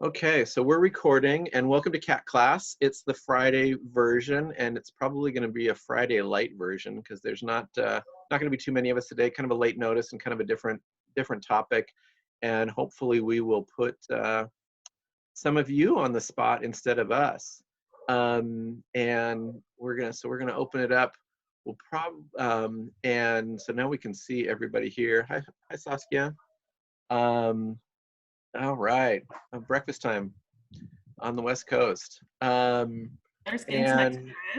Okay, so we're recording, and welcome to Cat Class. It's the Friday version, and it's probably going to be a Friday light version because there's not going to be too many of us today. Kind of a late notice and kind of a different topic, and hopefully we will put some of you on the spot instead of us. And we're gonna open it up. We'll and so now we can see everybody here. Hi Saskia. All right, breakfast time on the West Coast. And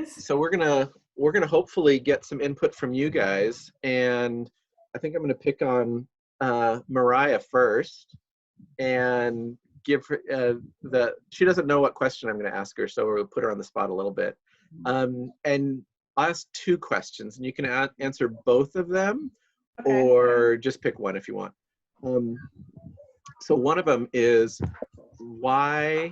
so we're gonna hopefully get some input from you guys. And I think I'm gonna pick on Mariah first and give her she doesn't know what question I'm gonna ask her, so we'll put her on the spot a little bit. And I'll ask two questions, and you can answer both of them, okay, or just pick one if you want. So one of them is why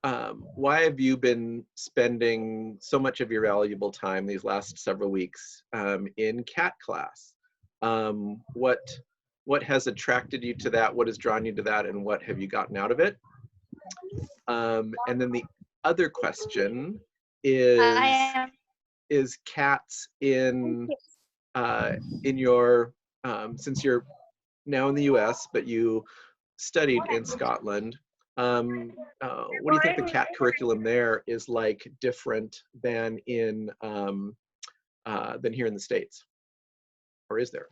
have you been spending so much of your valuable time these last several weeks in cat class? What has attracted you to that? What has drawn you to that? And what have you gotten out of it? And then the other question is cats in your since you're now in the US, but you studied in Scotland. What do you think the cat curriculum there is like different than in than here in the States, or is there?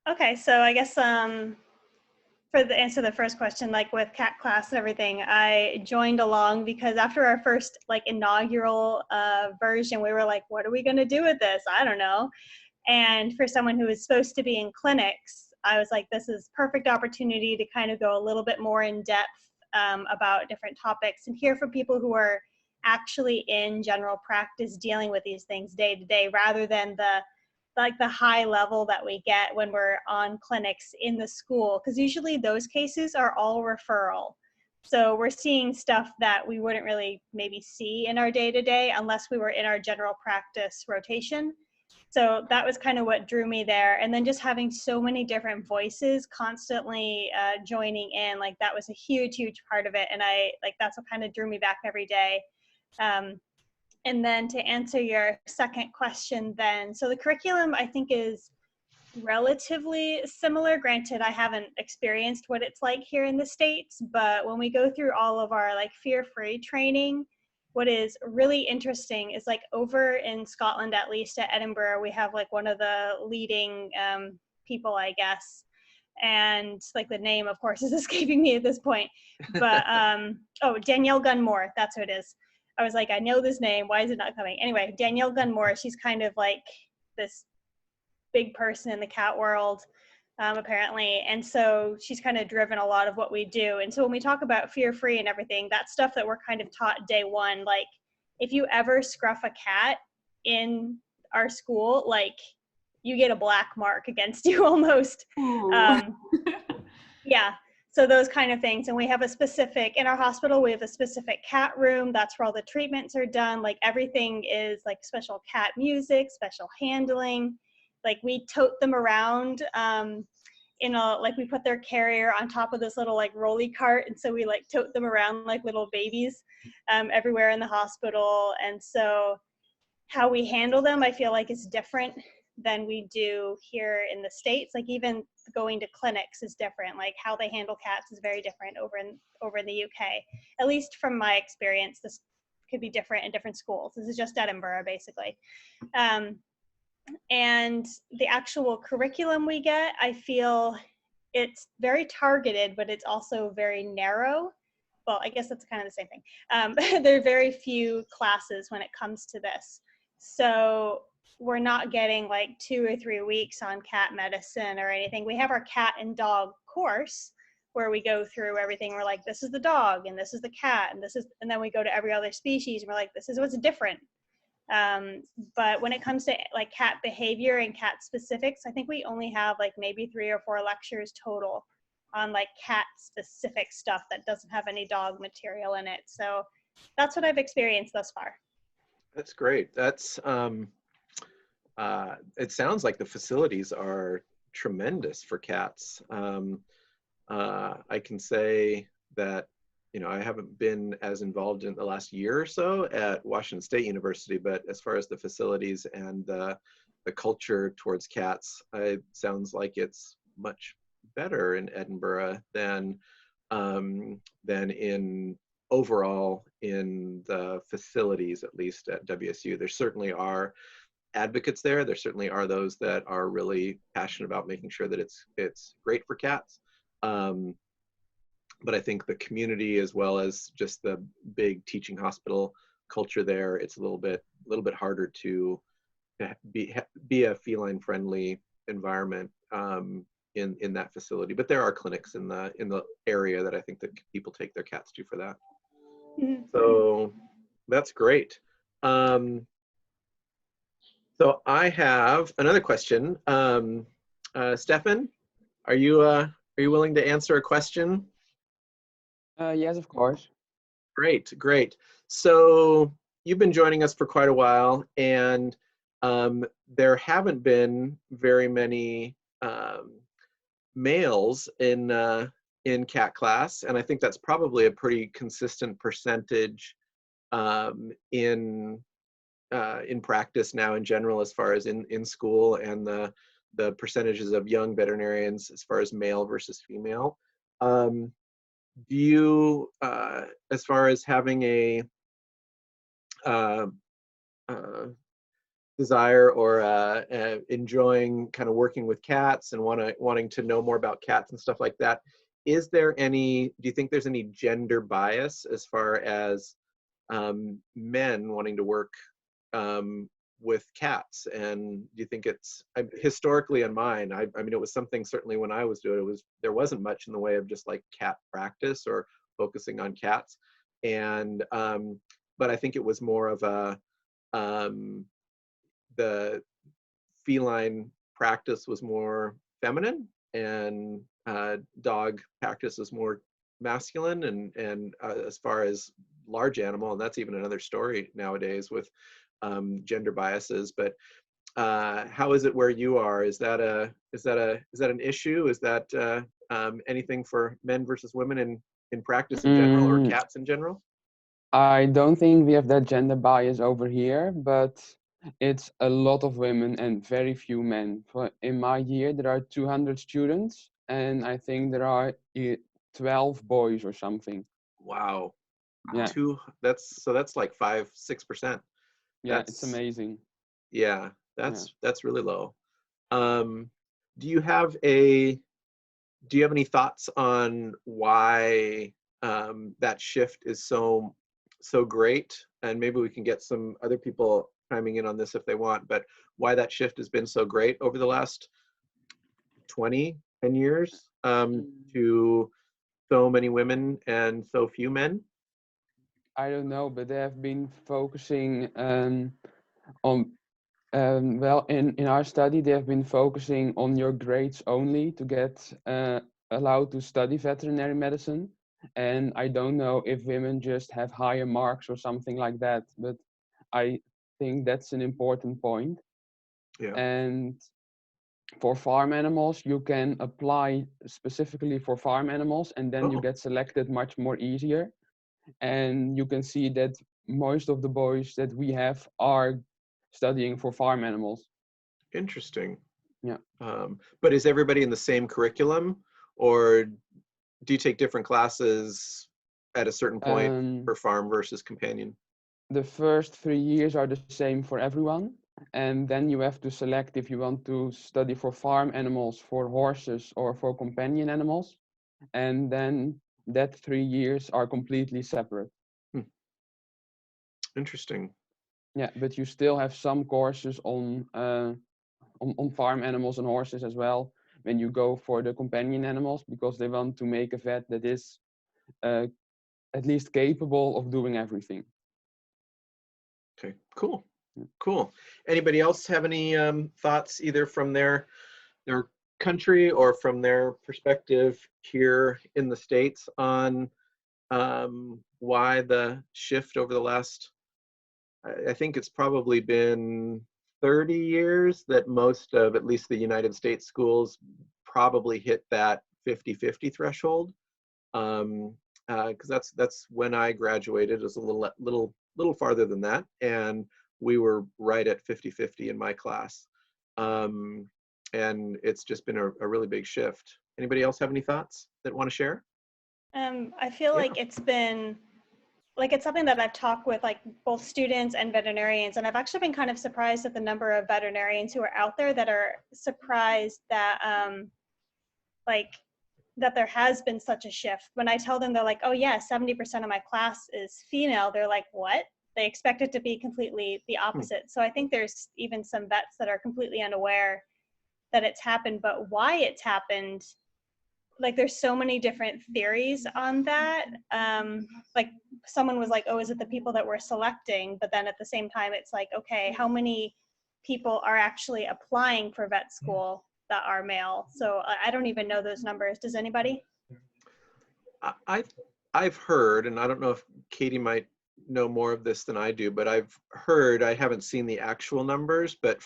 okay. So I guess for the answer to the first question, like with cat class and everything, I joined along because after our first like inaugural version, we were like, what are we going to do with this? I don't know. And for someone who is supposed to be in clinics, I was like, this is perfect opportunity to kind of go a little bit more in depth about different topics and hear from people who are actually in general practice dealing with these things day to day, rather than the high level that we get when we're on clinics in the school, because usually those cases are all referral. So we're seeing stuff that we wouldn't really maybe see in our day to day unless we were in our general practice rotation. So that was kind of what drew me there. And then just having so many different voices constantly joining in, like that was a huge part of it. And that's what kind of drew me back every day. And then to answer your second question then, so the curriculum I think is relatively similar. Granted, I haven't experienced what it's like here in the States, but when we go through all of our like fear-free training, what is really interesting is like over in Scotland, at least at Edinburgh, we have like one of the leading people, I guess. And like the name, of course, is escaping me at this point. But, oh, Danielle Gunmore, that's who it is. I was like, I know this name. Why is it not coming? Anyway, Danielle Gunmore, she's kind of like this big person in the cat world. Apparently. And so she's kind of driven a lot of what we do. And so when we talk about fear-free and everything, that's stuff that we're kind of taught day one. Like if you ever scruff a cat in our school, like you get a black mark against you almost. Yeah. So those kind of things. And we have in our hospital, we have a specific cat room. That's where all the treatments are done. Like everything is like special cat music, special handling. Like we tote them around like we put their carrier on top of this little like rolly cart. And so we like tote them around like little babies everywhere in the hospital. And so how we handle them, I feel like is different than we do here in the States. Like even going to clinics is different. Like how they handle cats is very different over in the UK. At least from my experience, this could be different in different schools. This is just Edinburgh, basically. And the actual curriculum we get, I feel it's very targeted, but it's also very narrow. Well, I guess that's kind of the same thing. There are very few classes when it comes to this. So we're not getting like 2 or 3 weeks on cat medicine or anything. We have our cat and dog course where we go through everything. We're like, this is the dog and this is the cat and then we go to every other species and we're like, this is what's different. But when it comes to like cat behavior and cat specifics, I think we only have like maybe 3 or 4 lectures total on like cat specific stuff that doesn't have any dog material in it. So that's what I've experienced thus far. That's great. That's it sounds like the facilities are tremendous for cats. I can say that you know, I haven't been as involved in the last year or so at Washington State University, but as far as the facilities and the culture towards cats, it sounds like it's much better in Edinburgh than in overall in the facilities, at least at WSU. There certainly are advocates there. There certainly are those that are really passionate about making sure that it's great for cats. But I think the community, as well as just the big teaching hospital culture there, it's a little bit harder to be a feline friendly environment in that facility. But there are clinics in the area that I think that people take their cats to for that. So that's great. So I have another question. Stefan, are you willing to answer a question? Yes, of course. Great, great. So you've been joining us for quite a while, and there haven't been very many males in cat class, and I think that's probably a pretty consistent percentage in practice now in general, as far as in school, and the percentages of young veterinarians as far as male versus female. Do you, as far as having a desire or enjoying kind of working with cats and wanting to know more about cats and stuff like that, do you think there's any gender bias as far as men wanting to work with cats? And do you think it's, historically in mine, I mean, it was something certainly when I was doing it, there wasn't much in the way of just like cat practice or focusing on cats. And but I think it was more of a the feline practice was more feminine, and dog practice is more masculine, and as far as large animal, and that's even another story nowadays with gender biases. But how is it where you are? Is that an issue? Is that anything for men versus women in practice in general, or cats in general? I don't think we have that gender bias over here, but it's a lot of women and very few men. In my year, there are 200 students, and I think there are 12 boys or something. Wow. Yeah. That's like 5-6%. Yeah, it's amazing. Yeah, that's really low. Do you have any thoughts on why that shift is so great? And maybe we can get some other people chiming in on this if they want, but why that shift has been so great over the last 10 years to so many women and so few men? I don't know, but they have been focusing on well, in our study, they have been focusing on your grades only to get allowed to study veterinary medicine. And I don't know if women just have higher marks or something like that, but I think that's an important point. Yeah. And for farm animals, you can apply specifically for farm animals, and then you get selected much more easier. And you can see that most of the boys that we have are studying for farm animals. Interesting. Yeah. But is everybody in the same curriculum, or do you take different classes at a certain point for farm versus companion? The first 3 years are the same for everyone, and then you have to select if you want to study for farm animals, for horses, or for companion animals, and then that 3 years are completely separate. Interesting. Yeah, but you still have some courses on farm animals and horses as well when you go for the companion animals, because they want to make a vet that is at least capable of doing everything. Okay, cool. Cool. Anybody else have any thoughts, either from their country or from their perspective here in the States, on why the shift over the last, I think it's probably been 30 years that most of at least the United States schools probably hit that 50-50 threshold. because that's when I graduated. It was a little farther than that, and we were right at 50-50 in my class. And it's just been a really big shift. Anybody else have any thoughts that want to share? I feel Yeah. like it's been, like, it's something that I've talked with like both students and veterinarians, and I've actually been kind of surprised at the number of veterinarians who are out there that are surprised that like that there has been such a shift. When I tell them, they're like, oh yeah, 70% of my class is female, they're like, what? They expect it to be completely the opposite. So I think there's even some vets that are completely unaware that it's happened, but why it's happened, like there's so many different theories on that. Like someone was like, oh, is it the people that we're selecting? But then at the same time, it's like, okay, how many people are actually applying for vet school that are male? So I don't even know those numbers. Does anybody? I've heard, and I don't know if Katie might know more of this than I do, but I've heard, I haven't seen the actual numbers, but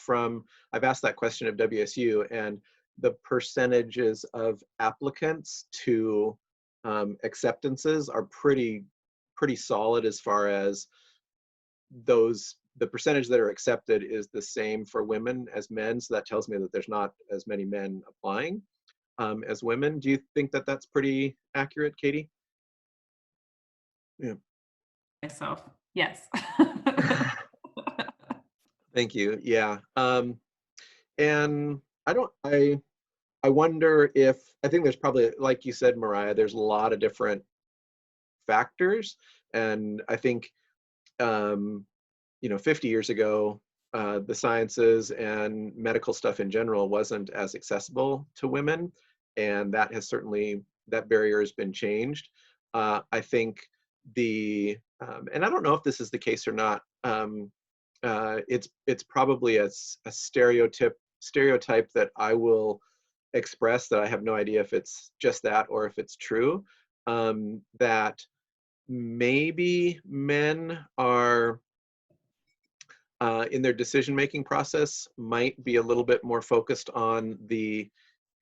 I've asked that question of WSU, and the percentages of applicants to acceptances are pretty solid as far as the percentage that are accepted is the same for women as men. So that tells me that there's not as many men applying as women. Do you think that that's pretty accurate, Katie? Yeah. Myself, yes. Thank you. Yeah. And I wonder if, I think there's probably, like you said, Mariah, there's a lot of different factors. And I think, 50 years ago, the sciences and medical stuff in general wasn't as accessible to women. And that barrier has been changed. I think and I don't know if this is the case or not, it's probably a stereotype that I will express, that I have no idea if it's just that or if it's true, that maybe men are in their decision-making process might be a little bit more focused on the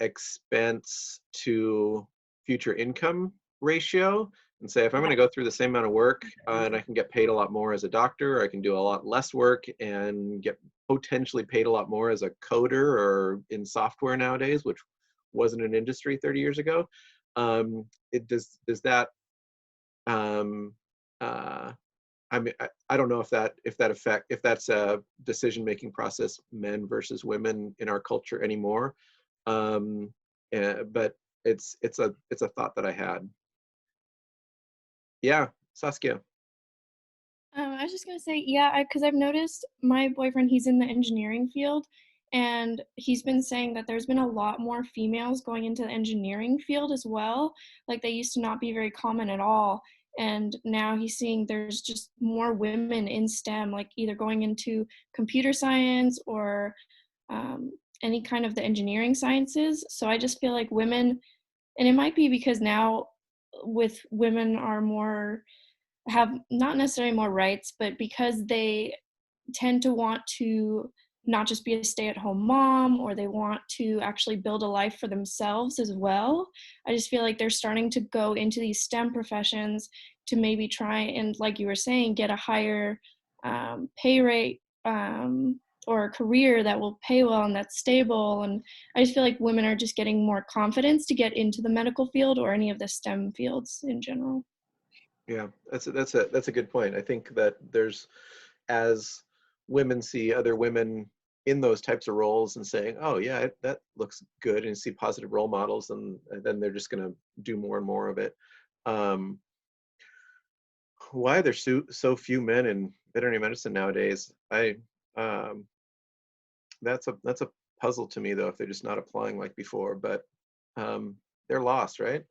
expense to future income ratio, and say, if I'm going to go through the same amount of work and I can get paid a lot more as a doctor, or I can do a lot less work and get potentially paid a lot more as a coder or in software nowadays, which wasn't an industry 30 years ago. Does that I mean, I don't know if that's a decision-making process, men versus women in our culture anymore. But it's a thought that I had. Yeah, Saskia. I was just gonna say, yeah, because I've noticed my boyfriend, he's in the engineering field, and he's been saying that there's been a lot more females going into the engineering field as well. Like they used to not be very common at all. And now he's seeing there's just more women in STEM, like either going into computer science or any kind of the engineering sciences. So I just feel like women, and it might be because now with women are have not necessarily more rights, but because they tend to want to not just be a stay-at-home mom, or they want to actually build a life for themselves as well. I just feel like they're starting to go into these STEM professions to maybe try and, like you were saying, get a higher pay rate or a career that will pay well and that's stable. And I just feel like women are just getting more confidence to get into the medical field or any of the STEM fields in general. Yeah, that's a good point. I think that as women see other women in those types of roles and saying, oh yeah, that looks good, and see positive role models, and then they're just going to do more and more of it. Why are there so few men in veterinary medicine nowadays? That's a puzzle to me, though, if they're just not applying like before, but they're lost, right?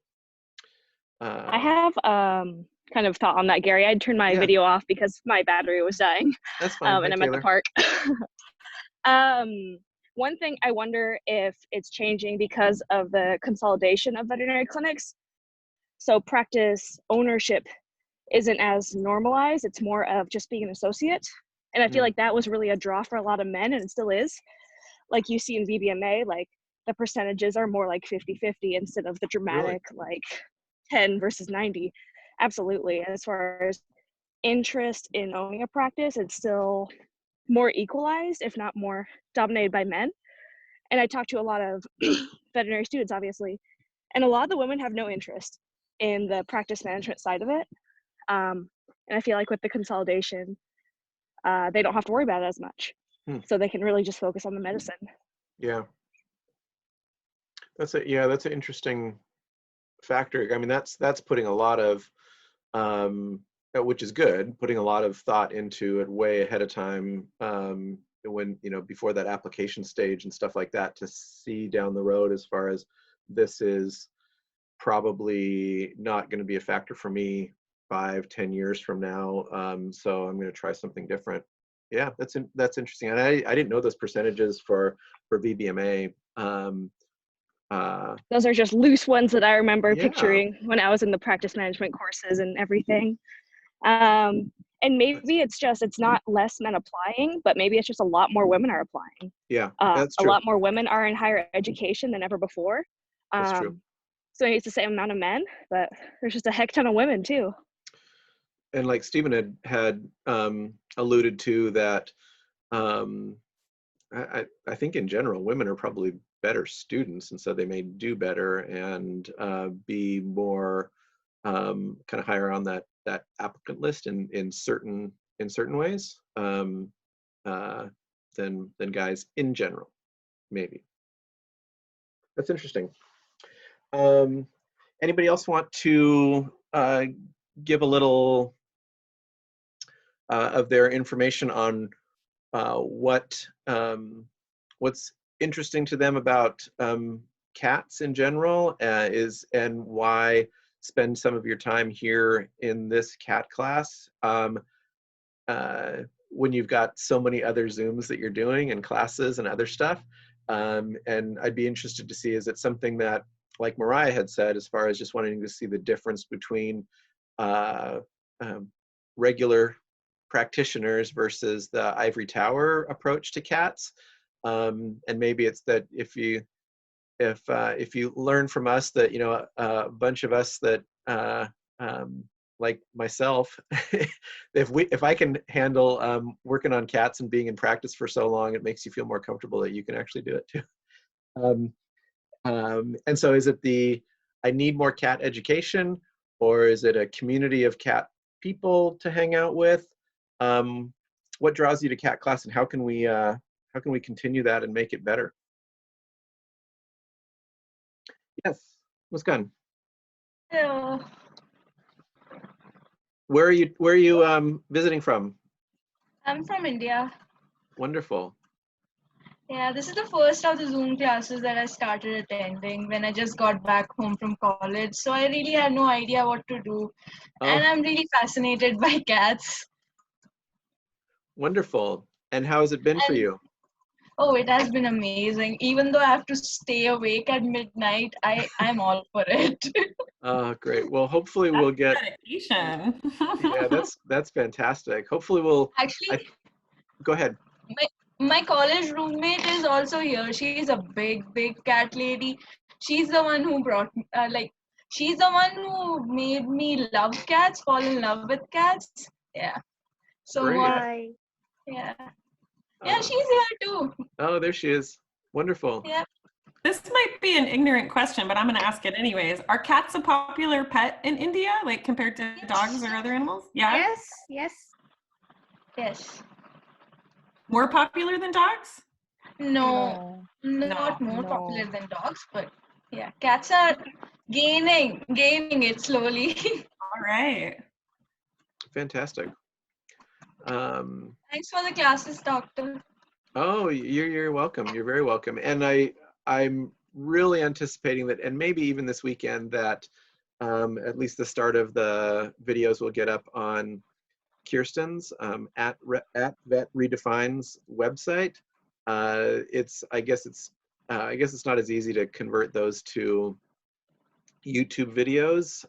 I have kind of thought on that, Gary. I'd turned my video off because my battery was dying. That's fine. And I'm at the park. One thing, I wonder if it's changing because of the consolidation of veterinary clinics. So practice ownership isn't as normalized. It's more of just being an associate. And I feel like that was really a draw for a lot of men, and it still is. Like you see in VBMA, like the percentages are more like 50-50 instead of the dramatic like 10 versus 90. absolutely. As far as interest in owning a practice, it's still more equalized, if not more dominated by men. And I talked to a lot of veterinary students, obviously, and a lot of the women have no interest in the practice management side of it. And I feel like with the consolidation, they don't have to worry about it as much. So they can really just focus on the medicine. Yeah. That's an interesting factor. I mean, that's putting a lot of, which is good, putting a lot of thought into it way ahead of time, when, you know, before that application stage and stuff like that, to see down the road as far as this is probably not going to be a factor for me 5-10 years from now. So I'm going to try something different. Yeah, that's interesting. And I didn't know those percentages for VBMA. Those are just loose ones that I remember Yeah. picturing when I was in the practice management courses and everything. And maybe it's not less men applying, but maybe it's just a lot more women are applying. Yeah, that's true. A lot more women are in higher education than ever before. That's true. So it's the same amount of men, but there's just a heck ton of women too. And like Stephen had alluded to that, I think in general, women are probably better students, and so they may do better and be more kind of higher on that applicant list in certain ways than guys in general, maybe. That's interesting. Anybody else want to give a little of their information on what's interesting to them about cats in general, and why spend some of your time here in this cat class when you've got so many other Zooms that you're doing and classes and other stuff. And I'd be interested to see, is it something that, like Mariah had said, as far as just wanting to see the difference between regular practitioners versus the ivory tower approach to cats, and maybe it's that if you learn from us that, you know, a bunch of us that like myself, if I can handle working on cats and being in practice for so long, it makes you feel more comfortable that you can actually do it too. And so is it I need more cat education, or is it a community of cat people to hang out with? What draws you to cat class, and how can we continue that and make it better? Yes, Muskan. Hello. Where are you visiting from? I'm from India. Wonderful. Yeah, this is the first of the Zoom classes that I started attending when I just got back home from college. So I really had no idea what to do. Oh. And I'm really fascinated by cats. Wonderful. And how has it been for you? Oh, it has been amazing. Even though I have to stay awake at midnight, I'm all for it. Oh, great. Well, hopefully we'll get dedication. Yeah, that's fantastic. Hopefully we'll Actually, go ahead. my college roommate is also here. She's a big cat lady. She's the one who she's the one who made me love cats, fall in love with cats. Yeah. So Great. yeah. Yeah, she's here too. Oh, there she is. Wonderful. Yeah. This might be an ignorant question, but I'm going to ask it anyways. Are cats a popular pet in India, like compared to dogs or other animals? Yeah. Yes. More popular than dogs? No, not more popular than dogs, but yeah, cats are gaining it slowly. All right. Fantastic. Thanks for the classes, doctor. Oh, you're welcome. You're very welcome. And I'm really anticipating that, and maybe even this weekend, that at least the start of the videos will get up on Kirsten's at Vet Redefines website. I guess it's not as easy to convert those to YouTube videos.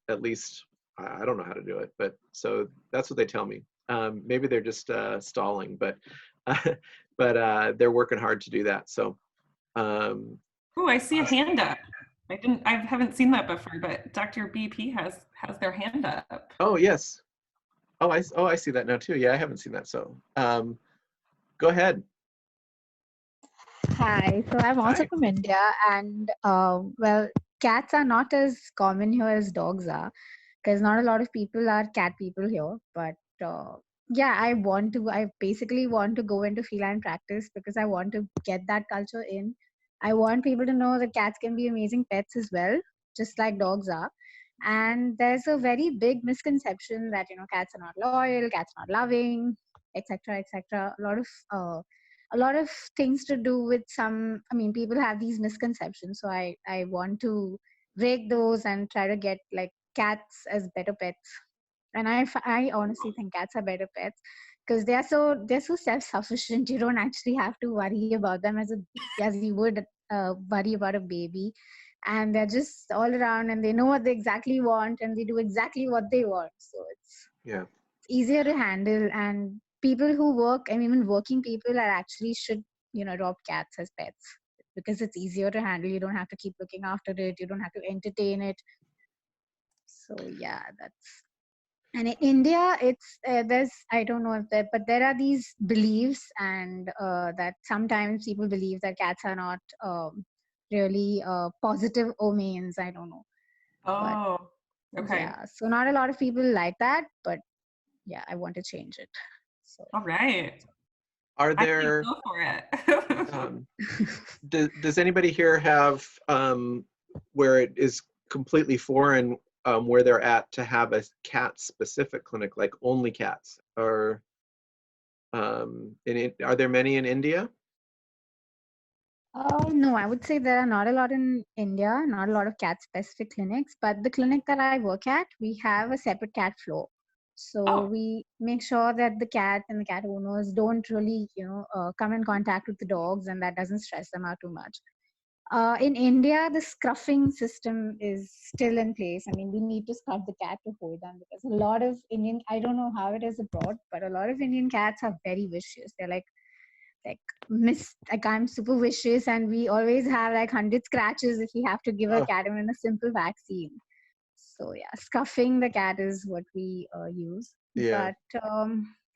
At least I don't know how to do it, but so that's what they tell me. Maybe they're just stalling, but they're working hard to do that. So. Oh, I see a hand up. I haven't seen that before, but Dr. BP has their hand up. Oh, yes. Oh, I see that now too. Yeah, I haven't seen that. So go ahead. Hi, so I'm also Hi. from India, and well, cats are not as common here as dogs are, because not a lot of people are cat people here. But yeah, I basically want to go into feline practice because I want to get that culture in. I want people to know that cats can be amazing pets as well, just like dogs are. And there's a very big misconception that, you know, cats are not loyal, cats are not loving, etc., etc. A lot of things to do with people have these misconceptions, so I want to break those and try to get like cats as better pets. And I honestly think cats are better pets because they're so self-sufficient. You don't actually have to worry about them as you would worry about a baby, and they're just all around and they know what they exactly want and they do exactly what they want, so Yeah. it's easier to handle. And people who work, I mean, even working people are actually should, you know, adopt cats as pets because it's easier to handle. You don't have to keep looking after it, you don't have to entertain it. So yeah, that's. And in India, it's there's, I don't know if there, but there are these beliefs, and that sometimes people believe that cats are not really positive omens. I don't know, but Oh, okay. yeah. So not a lot of people like that, but yeah, I want to change it. So All right. Are I there, think go for it. does anybody here have where it is completely foreign where they're at to have a cat specific clinic, like only cats? Or are there many in India? No, I would say there are not a lot in India, not a lot of cat specific clinics, but the clinic that I work at, we have a separate cat floor. So Oh. we make sure that the cat and the cat owners don't really, come in contact with the dogs, and that doesn't stress them out too much. In India, the scruffing system is still in place. I mean, we need to scrub the cat to hold them because a lot of Indian, I don't know how it is abroad, but a lot of Indian cats are very vicious. They're like I'm super vicious, and we always have like 100 scratches if we have to give a cat even a simple vaccine. So yeah, scuffing the cat is what we use. Yeah. But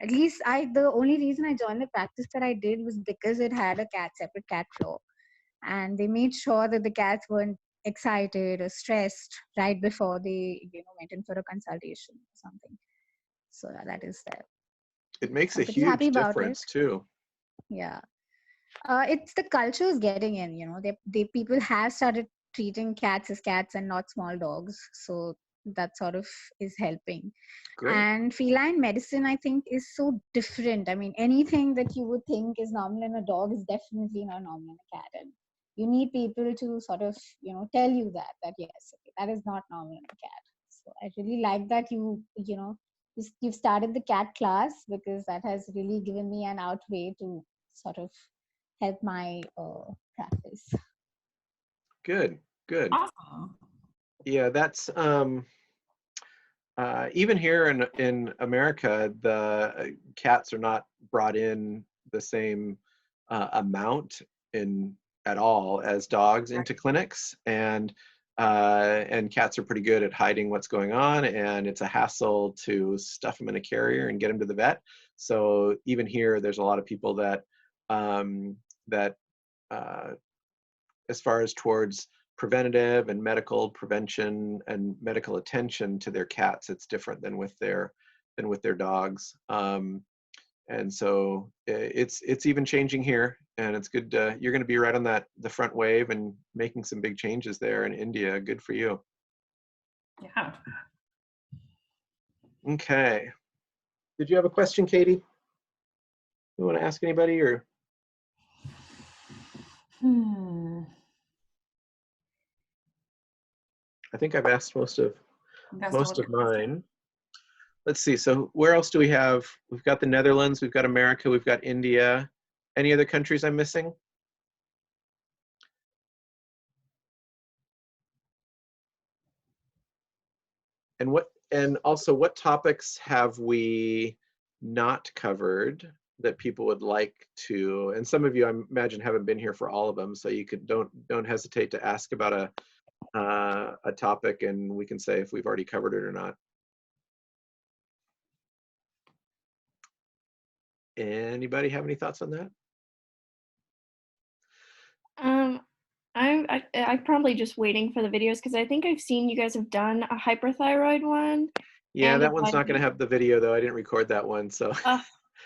at least the only reason I joined the practice that I did was because it had a separate cat floor, and they made sure that the cats weren't excited or stressed right before they, went in for a consultation or something. So yeah, that is there. It makes I'm a pretty happy huge about difference it. too. Yeah. It's the cultures getting in, they people have started treating cats as cats and not small dogs, so that sort of is helping. Great. And feline medicine, I think, is so different. I mean, anything that you would think is normal in a dog is definitely not normal in a cat, and you need people to sort of, tell you that yes, okay, that is not normal in a cat. So I really like that you've started the cat class, because that has really given me an outway to sort of help my practice. Good. Awesome. Yeah, that's even here in America, the cats are not brought in the same amount at all as dogs into clinics, and cats are pretty good at hiding what's going on, and it's a hassle to stuff them in a carrier and get them to the vet. So even here, there's a lot of people that as far as towards preventative and medical prevention and medical attention to their cats, it's different than with their dogs. And so it's even changing here, and it's good. You're going to be right on the front wave and making some big changes there in India. Good for you. Yeah. Okay. Did you have a question, Katie? You want to ask anybody, or? I think I've asked most of mine. Let's see. So where else do we have? We've got the Netherlands, we've got America, we've got India. Any other countries I'm missing? And also, what topics have we not covered that people would like to? And some of you, I imagine, haven't been here for all of them, so you don't hesitate to ask about a topic, and we can say if we've already covered it or not. Anybody have any thoughts on that? I'm probably just waiting for the videos because I think I've seen you guys have done a hyperthyroid one. Yeah, and that one's not going to have the video though. I didn't record that one, so.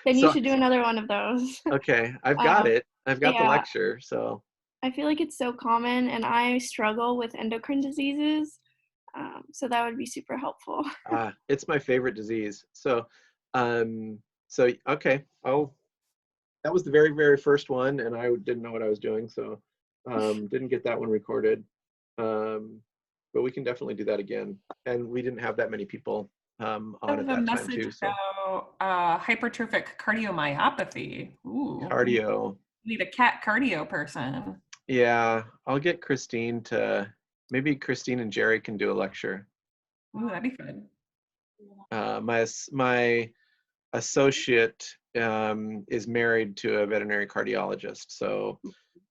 Then so, you should do another one of those. Okay, I've got it. I've got the yeah. lecture, so. I feel like it's so common, and I struggle with endocrine diseases, so that would be super helpful. It's my favorite disease. So, okay. That was the very, very first one, and I didn't know what I was doing, so didn't get that one recorded. But we can definitely do that again. And we didn't have that many people on at that time too. So. Hypertrophic cardiomyopathy. Ooh. Cardio. We need a cat cardio person. Yeah, I'll get Christine maybe Christine and Jerry can do a lecture. Ooh, that'd be fun. My associate is married to a veterinary cardiologist, so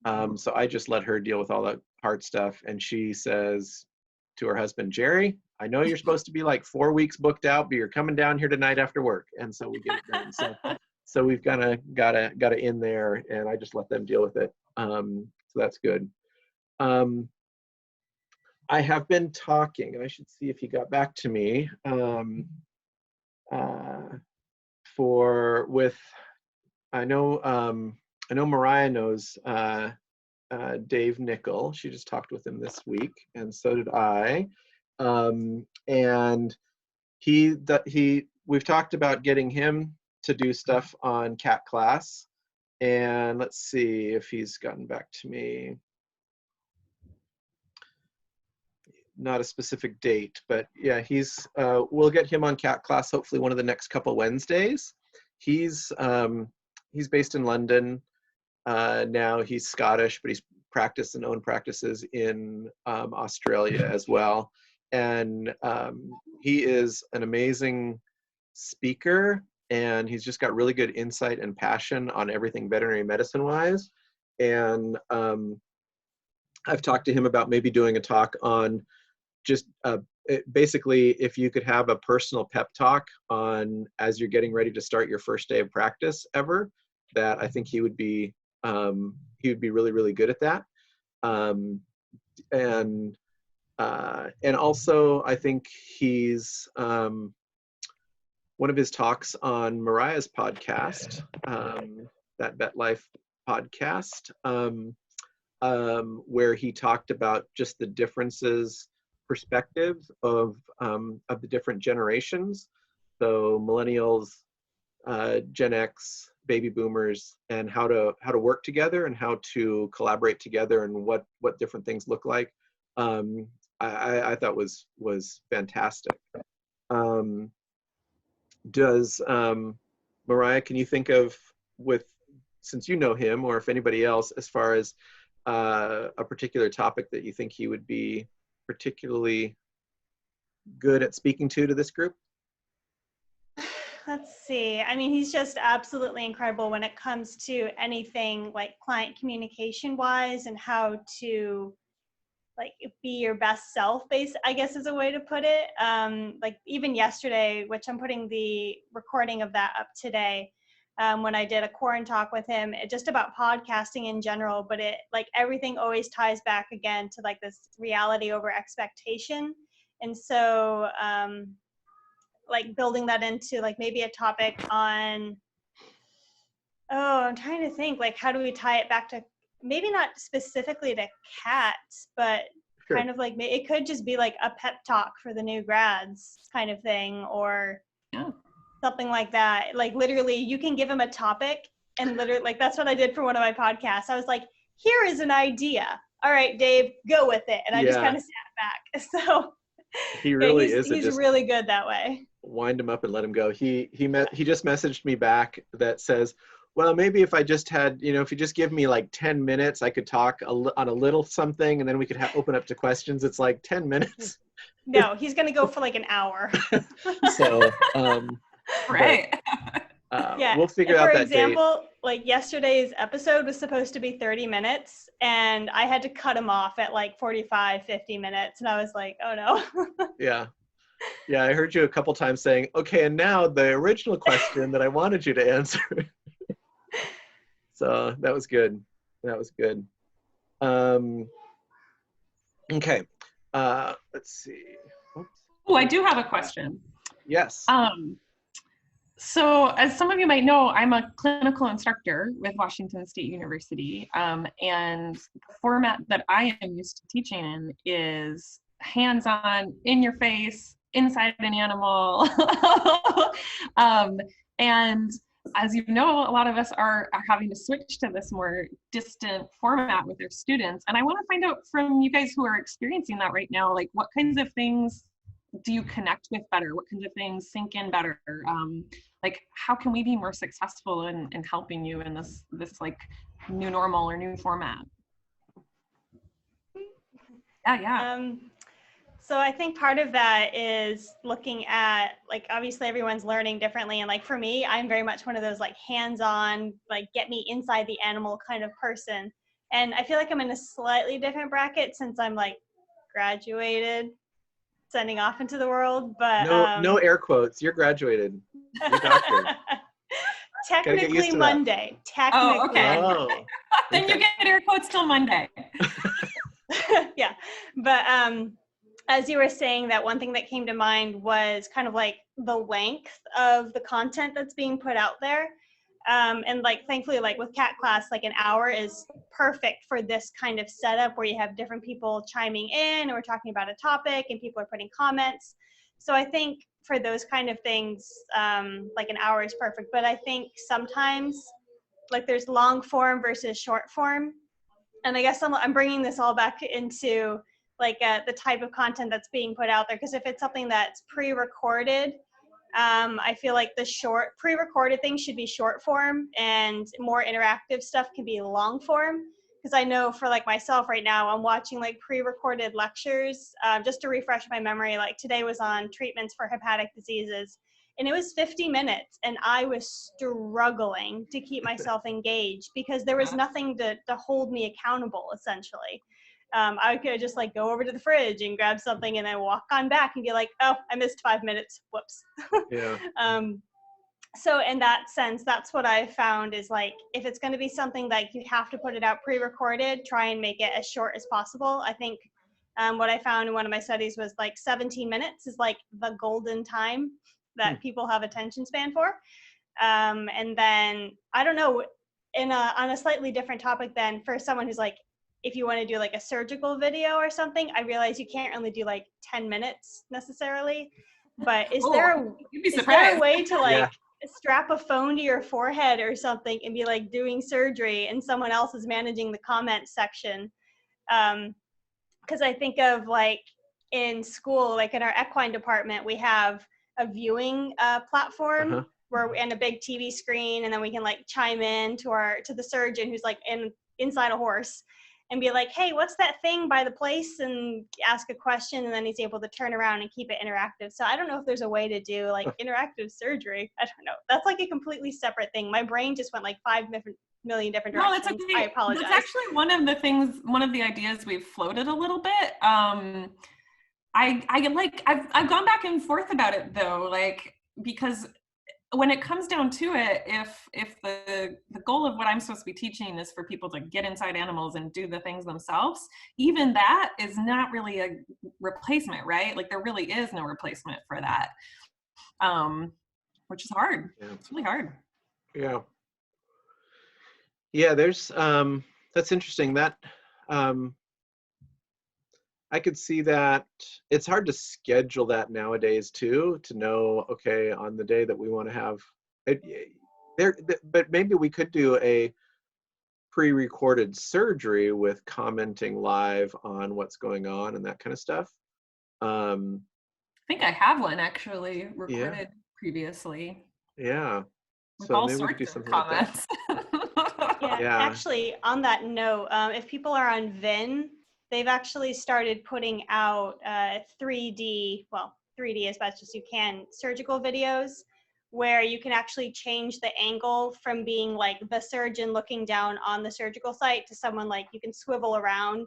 I just let her deal with all that hard stuff, and she says to her husband, Jerry, I know you're supposed to be like 4 weeks booked out, but you're coming down here tonight after work, and so we get it done. So we've got it in there, and I just let them deal with it. So that's good. I have been talking, and I should see if he got back to me. I know Mariah knows Dave Nickel. She just talked with him this week, and so did I. And we've talked about getting him to do stuff on Cat Class, and let's see if he's gotten back to me. Not a specific date, but yeah, we'll get him on Cat Class hopefully one of the next couple Wednesdays. He's based in London now. He's Scottish, but he's practiced and owned practices in Australia as well. And he is an amazing speaker, and he's just got really good insight and passion on everything veterinary medicine wise. And I've talked to him about maybe doing a talk on just basically if you could have a personal pep talk on as you're getting ready to start your first day of practice ever, that I think he would be really, really good at that. And also I think he's one of his talks on Mariah's podcast, that Vet Life podcast, where he talked about just the perspectives of the different generations. So millennials, Gen X, baby boomers, and how to work together and how to collaborate together and what different things look like. I thought was fantastic. Does Mariah, can you think of, since you know him, or if anybody else, as far as a particular topic that you think he would be particularly good at speaking to this group? Let's see. I mean, he's just absolutely incredible when it comes to anything like client communication wise and how to like be your best self base, I guess is a way to put it. Like even yesterday, which I'm putting the recording of that up today, when I did a Quarant talk with him, just about podcasting in general, but it like everything always ties back again to like this reality over expectation. And so like building that into like maybe a topic on, I'm trying to think, like how do we tie it back to maybe not specifically to cats, but sure, kind of like it could just be like a pep talk for the new grads kind of thing, or something like that. Like literally you can give him a topic and literally like that's what I did for one of my podcasts. I was like, here is an idea. All right, Dave, go with it. And I just kind of sat back. So he really he's really good that way. Wind him up and let him go. He just messaged me back that says, well, maybe if I just had, if you just give me like 10 minutes, I could talk on a little something, and then we could open up to questions. It's like 10 minutes. No, he's going to go for like an hour. So, right. We'll figure out that date. For example, like yesterday's episode was supposed to be 30 minutes and I had to cut him off at like 45, 50 minutes. And I was like, oh no. Yeah. Yeah, I heard you a couple times saying, okay, and now the original question that I wanted you to answer. So that was good. That was good. Okay. Let's see. Oops. Oh, I do have a question. Yes. So as some of you might know, I'm a clinical instructor with Washington State University, and the format that I am used to teaching in is hands-on, in your face, inside an animal. And as you know, a lot of us are having to switch to this more distant format with their students. And I want to find out from you guys who are experiencing that right now, like what kinds of things do you connect with better? What kinds of things sink in better? Like how can we be more successful in helping you in this like new normal or new format? Yeah. So I think part of that is looking at, like, obviously everyone's learning differently. And like for me, I'm very much one of those like hands-on, like get me inside the animal kind of person. And I feel like I'm in a slightly different bracket since I'm like graduated, sending off into the world. But no air quotes. You're graduated. You're doctored. Technically Monday. Technically. Oh, okay. Oh, then you get air quotes till Monday. Yeah. But as you were saying, that one thing that came to mind was kind of like the length of the content that's being put out there. And like, thankfully, like with cat class, like an hour is perfect for this kind of setup where you have different people chiming in or talking about a topic and people are putting comments. So I think for those kind of things, like an hour is perfect. But I think sometimes like there's long form versus short form. And I guess I'm bringing this all back into like the type of content that's being put out there. Because if it's something that's pre-recorded, I feel like the short pre-recorded things should be short form and more interactive stuff can be long form. Because I know for like myself right now, I'm watching like pre-recorded lectures just to refresh my memory. Like today was on treatments for hepatic diseases and it was 50 minutes and I was struggling to keep myself engaged because there was nothing to hold me accountable essentially. I could just like go over to the fridge and grab something and then walk on back and be like, oh, I missed 5 minutes. Whoops. yeah. So in that sense, that's what I found is like, if it's going to be something that you have to put it out pre-recorded, try and make it as short as possible. I think what I found in one of my studies was like 17 minutes is like the golden time that people have attention span for. And then, I don't know, on a slightly different topic then, for someone who's like, if you want to do like a surgical video or something, I realize you can't only do like 10 minutes necessarily. But is there a way to like strap a phone to your forehead or something and be like doing surgery and someone else is managing the comment section? Because I think of like in school, like in our equine department, we have a viewing platform and a big TV screen, and then we can like chime in to the surgeon who's like inside a horse and be like, hey, what's that thing by the place, and ask a question, and then he's able to turn around and keep it interactive. So I don't know if there's a way to do like interactive surgery. I don't know. That's like a completely separate thing. My brain just went like 5 million different directions. No, that's okay. I apologize. That's actually one of the ideas we've floated a little bit. I've gone back and forth about it though, like, because when it comes down to it, if the goal of what I'm supposed to be teaching is for people to get inside animals and do the things themselves, even that is not really a replacement, right? Like there really is no replacement for that, which is hard. Yeah. It's really hard. Yeah. Yeah, there's, that's interesting. That, I could see that it's hard to schedule that nowadays too, to know, okay, on the day that we want to have it there, but maybe we could do a pre-recorded surgery with commenting live on what's going on and that kind of stuff. I think I have one actually recorded previously. Yeah. With so all maybe we could do sorts of something comments. like that. Yeah, actually on that note, if people are on VIN, they've actually started putting out 3D as best as you can, surgical videos where you can actually change the angle from being like the surgeon looking down on the surgical site to someone like you can swivel around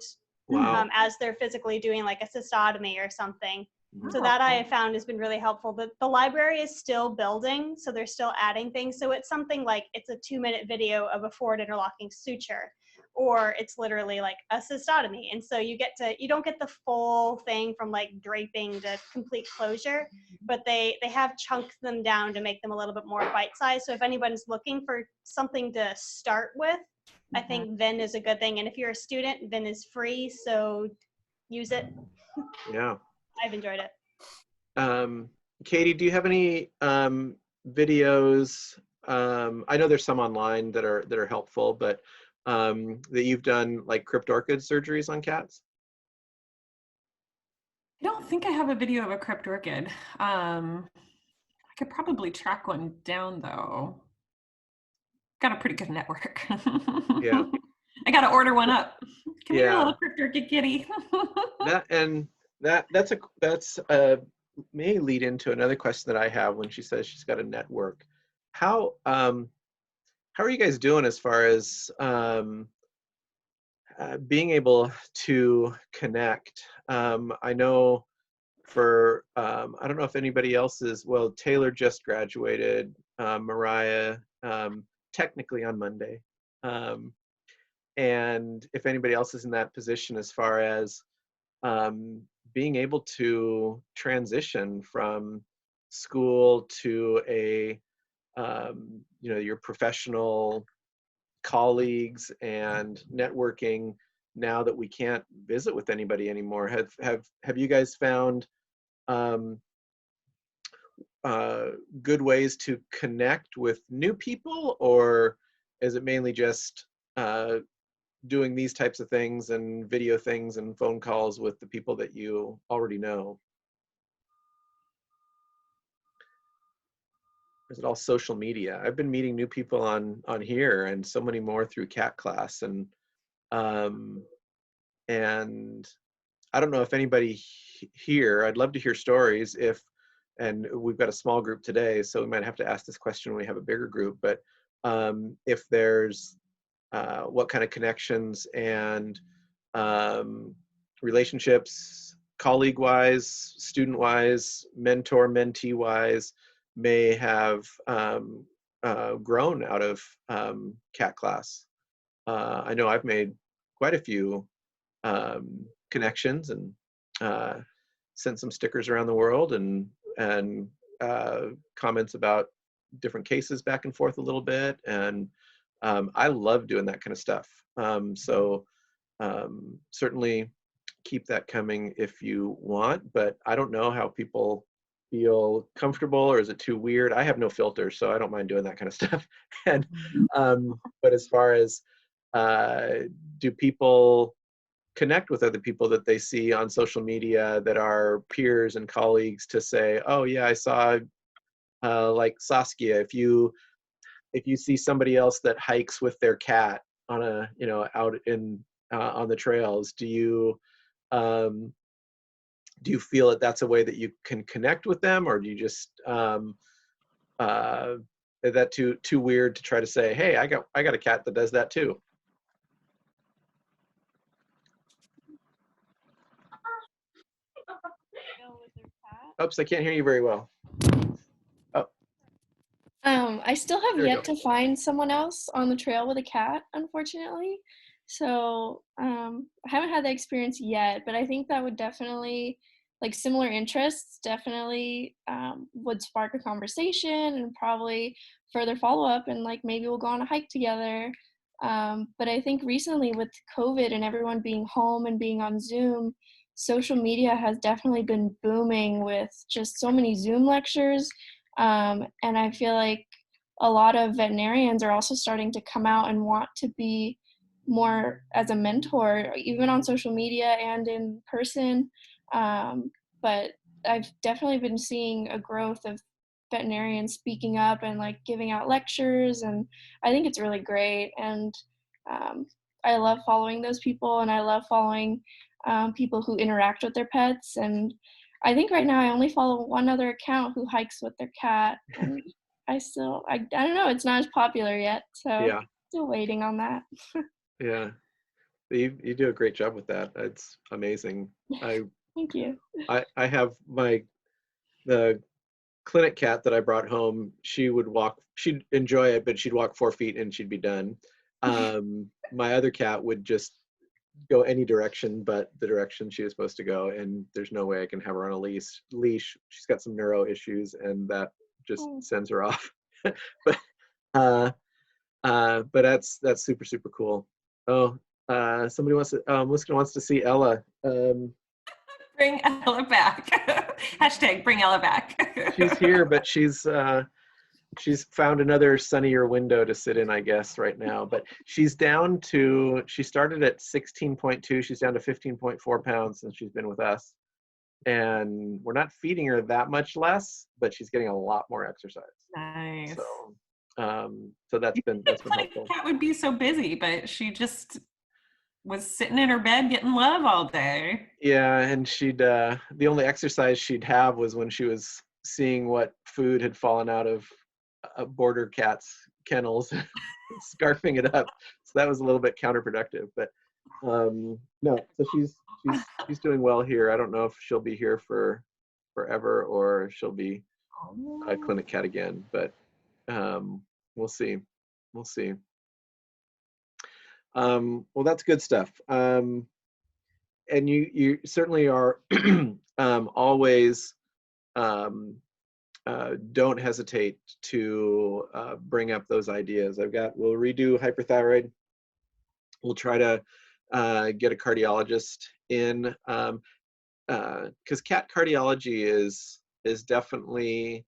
as they're physically doing like a cystotomy or something. So that I have found has been really helpful. The library is still building, so they're still adding things. So it's something like it's a 2-minute video of a forward interlocking suture, or it's literally like a cystotomy. And so you don't get the full thing from like draping to complete closure, but they have chunked them down to make them a little bit more bite-sized. So if anyone's looking for something to start with, I think Vin is a good thing. And if you're a student, Vin is free, so use it. Yeah. I've enjoyed it. Katie, do you have any videos? I know there's some online that are helpful, but that you've done like cryptorchid surgeries on cats? I don't think I have a video of a cryptorchid. I could probably track one down though. Got a pretty good network. Yeah. I got to order one up. Come here, Yeah. little cryptorchid kitty. That's may lead into another question that I have when she says she's got a network. How are you guys doing as far as being able to connect? I know for I don't know if anybody else is, well, Taylor just graduated, Mariah technically on Monday, and if anybody else is in that position as far as being able to transition from school to a your professional colleagues and networking now that we can't visit with anybody anymore. Have you guys found good ways to connect with new people, or is it mainly just doing these types of things and video things and phone calls with the people that you already know? Is it all social media? I've been meeting new people on here and so many more through cat class, and I don't know if anybody here, I'd love to hear stories and we've got a small group today, so we might have to ask this question when we have a bigger group, but if there's what kind of connections and relationships, colleague-wise, student-wise, mentor-mentee-wise, may have grown out of cat class. I know I've made quite a few connections and sent some stickers around the world and comments about different cases back and forth a little bit, and I love doing that kind of stuff. So certainly keep that coming if you want, but I don't know how people feel comfortable, or is it too weird? I have no filter, so I don't mind doing that kind of stuff. And but as far as do people connect with other people that they see on social media that are peers and colleagues to say, oh yeah, I saw like Saskia, if you see somebody else that hikes with their cat on a out in on the trails, do you feel that that's a way that you can connect with them, or do you just is that too weird to try to say, hey, I got a cat that does that too? Oops, I can't hear you very well. I still have There we yet go. to find someone else on the trail with a cat, unfortunately. So I haven't had that experience yet, but I think that would definitely, like similar interests, definitely would spark a conversation and probably further follow up, and like maybe we'll go on a hike together. But I think recently with COVID and everyone being home and being on Zoom, social media has definitely been booming with just so many Zoom lectures. And I feel like a lot of veterinarians are also starting to come out and want to be more as a mentor, even on social media and in person. But I've definitely been seeing a growth of veterinarians speaking up and like giving out lectures, and I think it's really great. And I love following those people, and I love following people who interact with their pets. And I think right now I only follow one other account who hikes with their cat, and I don't know, it's not as popular yet, so Yeah, still waiting on that. yeah. You do a great job with that. It's amazing. Thank you. I have the clinic cat that I brought home. She'd enjoy it, but she'd walk 4 feet and she'd be done. My other cat would just go any direction but the direction she was supposed to go, and there's no way I can have her on a leash. She's got some neuro issues, and that just sends her off. but but that's super cool. Oh, somebody wants to see Ella. Bring Ella back. Hashtag bring Ella back. She's here, but she's found another sunnier window to sit in, I guess, right now. But she started at 16.2. She's down to 15.4 pounds since she's been with us. And we're not feeding her that much less, but she's getting a lot more exercise. Nice. So that's been helpful. Cat would be so busy, but she just was sitting in her bed getting love all day. Yeah, and the only exercise she'd have was when she was seeing what food had fallen out of a border cat's kennels, scarfing it up. So that was a little bit counterproductive. But no, so she's doing well here. I don't know if she'll be here for forever or she'll be a clinic cat again, but we'll see. Well, that's good stuff. And you certainly are always don't hesitate to bring up those ideas. We'll redo hyperthyroid. We'll try to get a cardiologist in, because cat cardiology is definitely,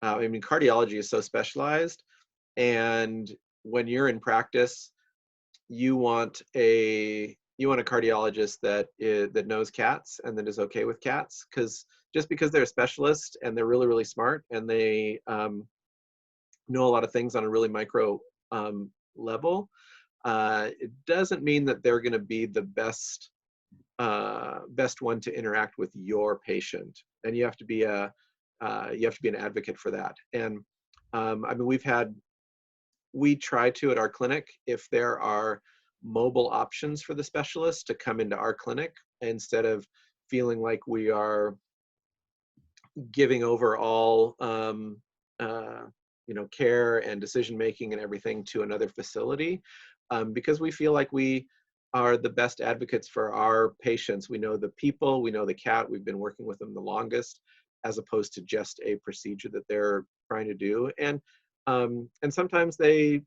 cardiology is so specialized, and when you're in practice, you want a cardiologist that knows cats and that is okay with cats, because just because they're a specialist and they're really, really smart and they know a lot of things on a really micro level, it doesn't mean that they're going to be the best one to interact with your patient. And you have to be an advocate for that. And we try to, at our clinic, if there are mobile options for the specialist to come into our clinic, instead of feeling like we are giving over all care and decision making and everything to another facility, because we feel like we are the best advocates for our patients. We know the people, we know the cat, we've been working with them the longest, as opposed to just a procedure that they're trying to do. And sometimes they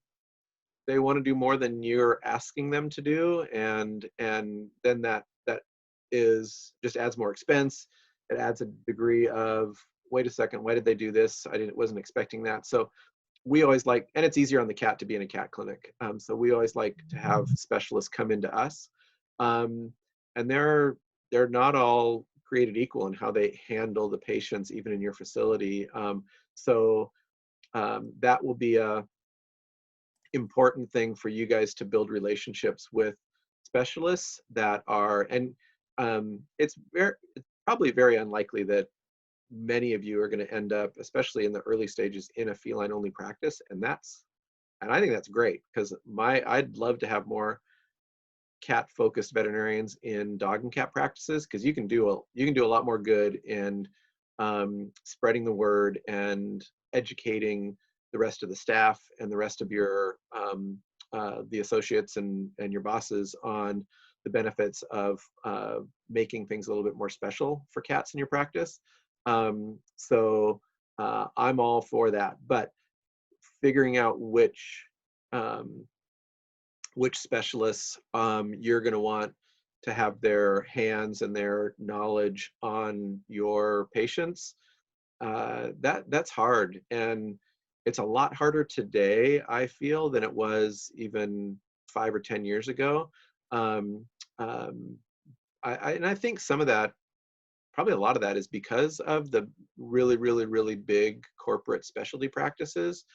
want to do more than you're asking them to do, and then that is just adds more expense. It adds a degree of, wait a second, why did they do this? Wasn't expecting that. So we always like, and it's easier on the cat to be in a cat clinic. So we always like to have specialists come into us, and they're not all created equal in how they handle the patients, even in your facility. So that will be a important thing for you guys to build relationships with specialists that are, and it's probably very unlikely that many of you are going to end up, especially in the early stages, in a feline only practice. And I think that's great, because I'd love to have more cat focused veterinarians in dog and cat practices, because you can do a lot more good in spreading the word and educating the rest of the staff and the rest of your the associates and your bosses on the benefits of making things a little bit more special for cats in your practice. So I'm all for that, but figuring out which specialists you're going to want to have their hands and their knowledge on your patients, that's hard. And it's a lot harder today, I feel, than it was even 5 or 10 years ago. And I think some of that, probably a lot of that, is because of the really, really, really big corporate specialty practices.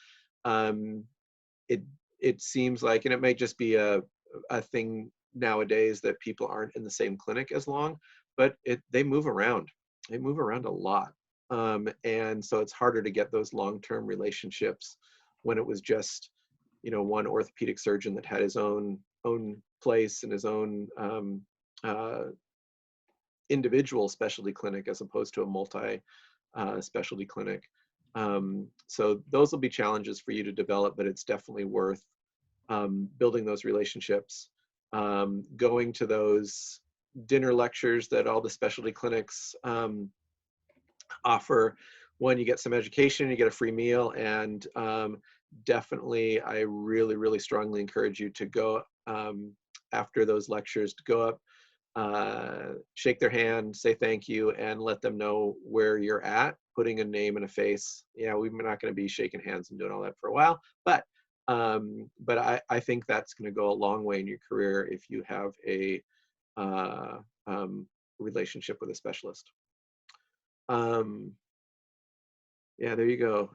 It seems like, and it may just be a thing nowadays, that people aren't in the same clinic as long, but they move around. They move around a lot. And so it's harder to get those long-term relationships when it was just, you know, one orthopedic surgeon that had his own place and his own individual specialty clinic as opposed to a multi specialty clinic. So those will be challenges for you to develop, but it's definitely worth building those relationships, going to those dinner lectures that all the specialty clinics offer. One, you get some education, you get a free meal, and definitely I really, really strongly encourage you to go after those lectures, to go up, shake their hand, say thank you, and let them know where you're at, putting a name and a face. Yeah, we're not going to be shaking hands and doing all that for a while, but I think that's going to go a long way in your career if you have a relationship with a specialist. Yeah, there you go.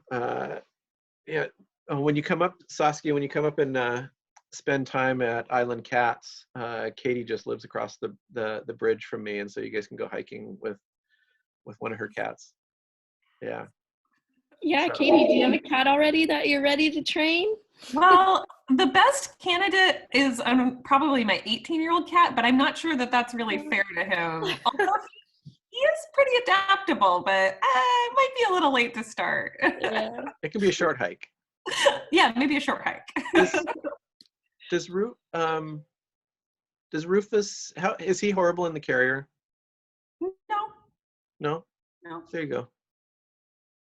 Yeah, when you come up, Saskia, when you come up and spend time at Island Cats, Katie just lives across the bridge from me, and so you guys can go hiking with one of her cats. Yeah. Yeah, So. Katie, do you have a cat already that you're ready to train? Well, the best candidate is probably my 18-year-old cat, but I'm not sure that that's really fair to him. Although he is pretty adaptable, but it might be a little late to start. Yeah. It can be a short hike. Yeah, maybe a short hike. Does Rufus, how is he horrible in the carrier? No? No. There you go.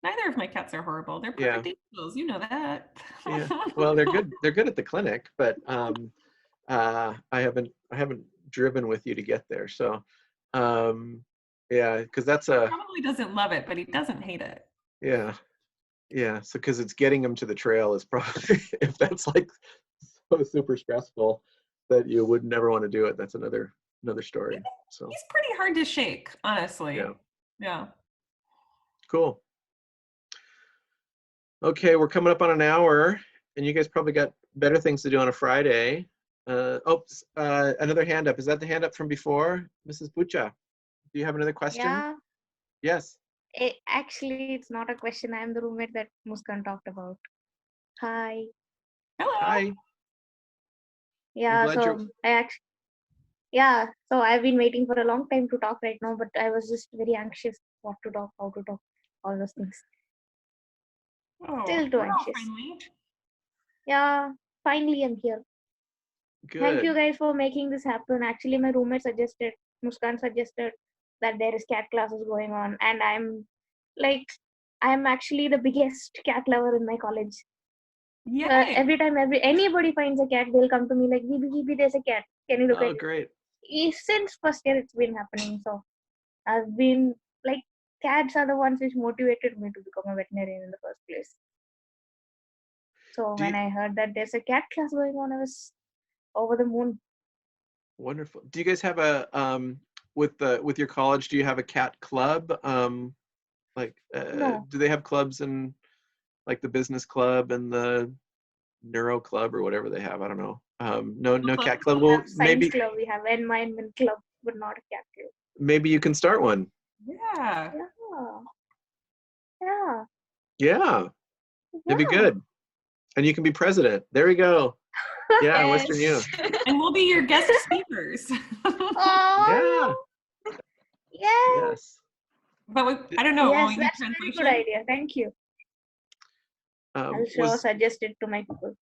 Neither of my cats are horrible. They're perfect angels. You know that. Yeah. Well, they're good. They're good at the clinic, but I haven't driven with you to get there. So, yeah, because that's He probably doesn't love it, but he doesn't hate it. Yeah. Yeah. So, because it's getting him to the trail is probably, if that's like so super stressful that you would never want to do it, that's another story. So he's pretty hard to shake, honestly. Yeah. Cool. Okay, we're coming up on an hour, and you guys probably got better things to do on a Friday. Another hand up. Is that the hand up from before? Mrs. Bucha, do you have another question? Yeah. Yes. Actually, it's not a question. I'm the roommate that Muskan talked about. Hi. Hello. Hi. Yeah, so I've been waiting for a long time to talk right now, but I was just very anxious what to talk, how to talk, all those things. Still too anxious. Yeah, finally I'm here. Good. Thank you guys for making this happen. Actually, my roommate Muskan suggested that there is cat classes going on, and I'm actually the biggest cat lover in my college. Every time anybody finds a cat, they'll come to me like, Bibi, there's a cat. Can you look at it? Oh, great. Since first year it's been happening. So I've been like, cats are the ones which motivated me to become a veterinarian in the first place. So when I heard that there's a cat class going on, I was over the moon. Wonderful. Do you guys have a with your college? Do you have a cat club? No. Do they have clubs in like the business club and the neuro club or whatever they have? I don't know. No cat club. Well, Science club we have, environment club, but not a cat club. Maybe you can start one. Yeah. It'd be good. And you can be president. There we go. Yeah, Yes. Western U. And we'll be your guest speakers. Oh. Yeah. Yes. But I don't know. Yes, that's a very good idea. Thank you. I'll sure suggest it to my people.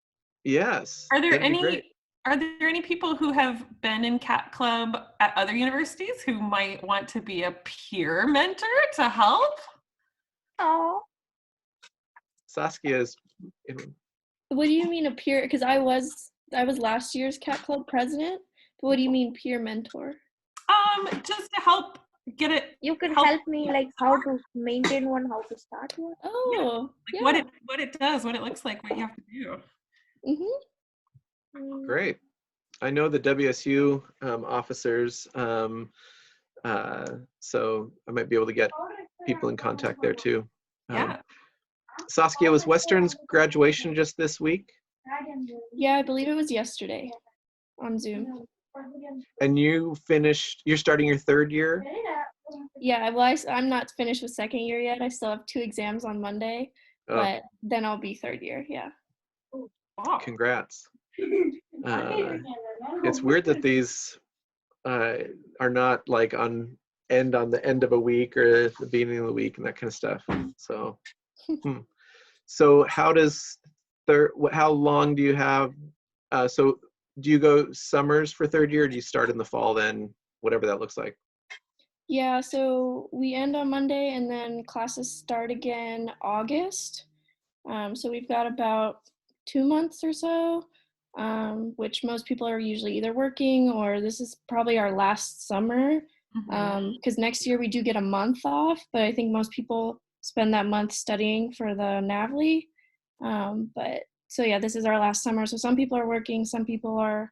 Yes. Are there any people who have been in cat club at other universities who might want to be a peer mentor to help? Oh. Saskia is. What do you mean a peer? Because I was last year's cat club president. But what do you mean peer mentor? Just to help get it. You can help me like how to maintain one, how to start one. Oh, yeah. Like what it does, what it looks like, what you have to do. Mm-hmm. Great. I know the WSU officers, so I might be able to get people in contact there too. Saskia, was Western's graduation just this week? Yeah, I believe it was yesterday on Zoom. And you're starting your third year? Yeah, well, I'm not finished with second year yet. I still have 2 exams on Monday, Oh, but then I'll be third year. Yeah. Wow. congrats. It's weird that these are not like on the end of a week or the beginning of the week and that kind of stuff. So, so how long do you have? So do you go summers for third year, or do you start in the fall then, whatever that looks like? Yeah, so we end on Monday and then classes start again August. So we've got about 2 months or so, which most people are usually either working or this is probably our last summer. Because next year we do get a month off, but I think most people spend that month studying for the NAVLE. But so yeah, this is our last summer. So some people are working, some people are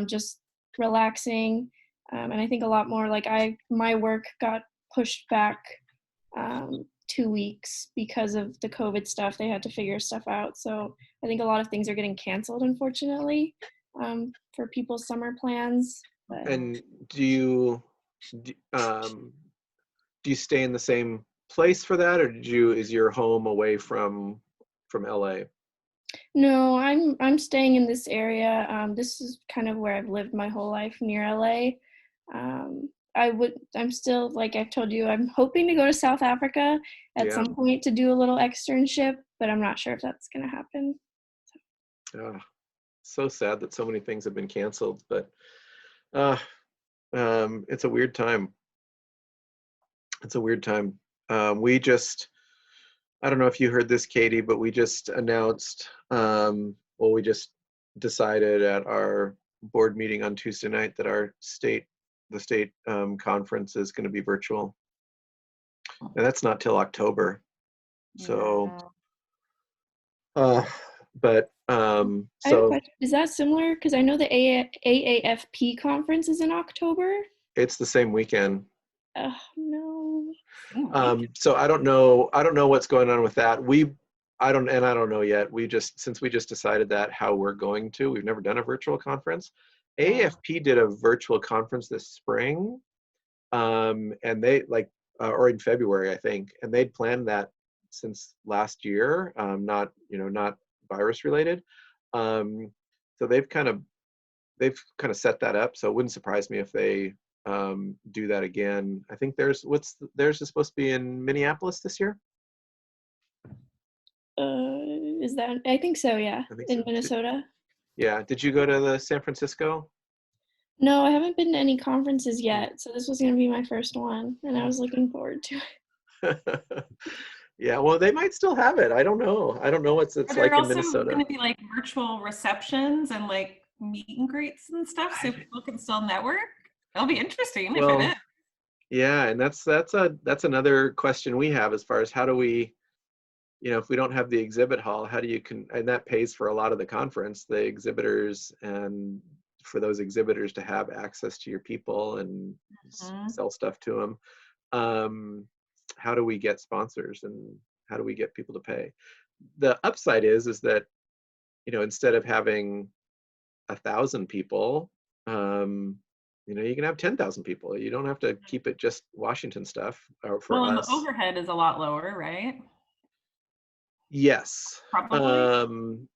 just relaxing. And I think a lot more like my work got pushed back 2 weeks because of the COVID stuff. They had to figure stuff out. So I think a lot of things are getting canceled, unfortunately, for people's summer plans. But And do you stay in the same place for that, or is your home away from LA? no, I'm staying in this area. This is kind of where I've lived my whole life, near LA. I'm still, like I've told you, I'm hoping to go to South Africa at Yeah. some point to do a little externship, but I'm not sure if that's going to happen. So sad that so many things have been canceled, but it's a weird time. It's a weird time. I don't know if you heard this, Katie, but we just announced, we just decided at our board meeting on Tuesday night that the state conference is going to be virtual. And that's not till October. So, but I have a question. Is that similar? Because I know the AAFP conference is in October. It's the same weekend. Oh no. So I don't know what's going on with that. I don't know yet. Since we just decided that how we're going to, we've never done a virtual conference. AAFP did a virtual conference this spring, and they or in February, I think, and they'd planned that since last year, not virus related. So they've kind of set that up. So it wouldn't surprise me if they do that again. I think theirs is supposed to be in Minneapolis this year. Is that? I think so. Yeah, in so. Minnesota. Yeah. Did you go to the San Francisco? No, I haven't been to any conferences yet. So this was going to be my first one, and I was looking forward to it. Yeah. Well, they might still have it. I don't know. I don't know what it's like in Minnesota. Are there also going to be like virtual receptions and like meet and greets and stuff, so people can still network? That'll be interesting if it is. Yeah, and that's another question we have as far as how do we, if we don't have the exhibit hall, how do you and that pays for a lot of the conference, the exhibitors, and for those exhibitors to have access to your people and sell stuff to them. How do we get sponsors and how do we get people to pay? The upside is that, instead of having 1,000 people, you can have 10,000 people. You don't have to keep it just Washington stuff for us. And the overhead is a lot lower, right? Yes. Probably.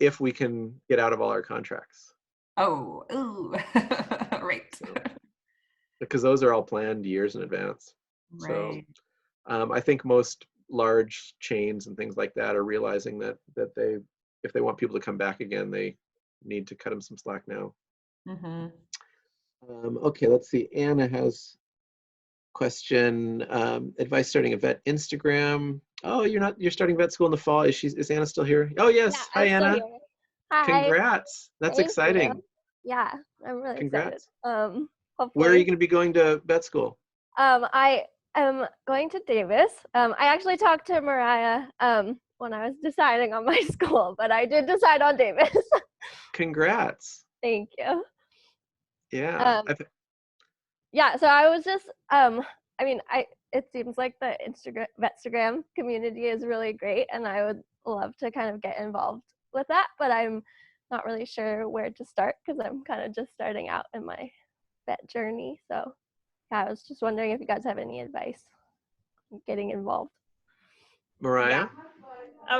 If we can get out of all our contracts. Oh, right. Because those are all planned years in advance. Right. So I think most large chains and things like that are realizing that if they want people to come back again, they need to cut them some slack now. Okay, let's see. Anna has question. Advice starting a vet Instagram. Oh, you're starting vet school in the fall. Is Anna still here? Oh yes. Yeah, hi Anna. Hi. Congrats. That's Thank exciting. You. Yeah, I'm really Congrats. excited. Hopefully. Where are you going to be going to vet school? I am going to Davis. I actually talked to Mariah when I was deciding on my school, but I did decide on Davis. Congrats. Thank you. Yeah. Yeah, so I was just it seems like the Vetstagram community is really great, and I would love to kind of get involved with that, but I'm not really sure where to start because I'm kind of just starting out in my vet journey. So yeah, I was just wondering if you guys have any advice getting involved. Mariah? Yeah.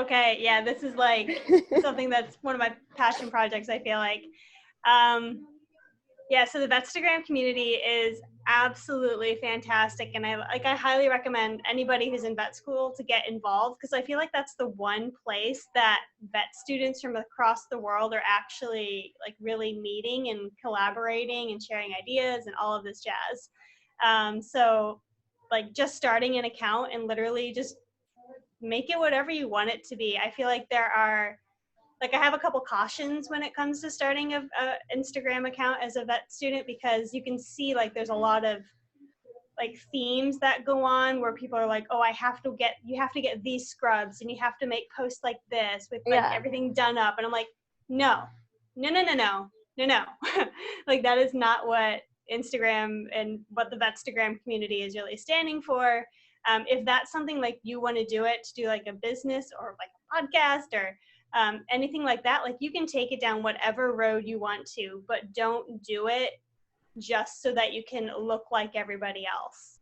Okay, yeah, this is like something that's one of my passion projects, I feel like. Yeah, so the Vetstagram community is absolutely fantastic, and I highly recommend anybody who's in vet school to get involved, because I feel like that's the one place that vet students from across the world are actually like really meeting and collaborating and sharing ideas and all of this jazz. So like just starting an account and literally just make it whatever you want it to be. I feel like there are, like, I have a couple cautions when it comes to starting a Instagram account as a vet student, because you can see like there's a lot of like themes that go on where people are like, oh, you have to get these scrubs and you have to make posts like this with like everything done up. And I'm like, no. Like that is not what Instagram and what the Vetstagram community is really standing for. If that's something like you want to do it to do like a business or like a podcast or anything like that, like you can take it down whatever road you want to, but don't do it just so that you can look like everybody else.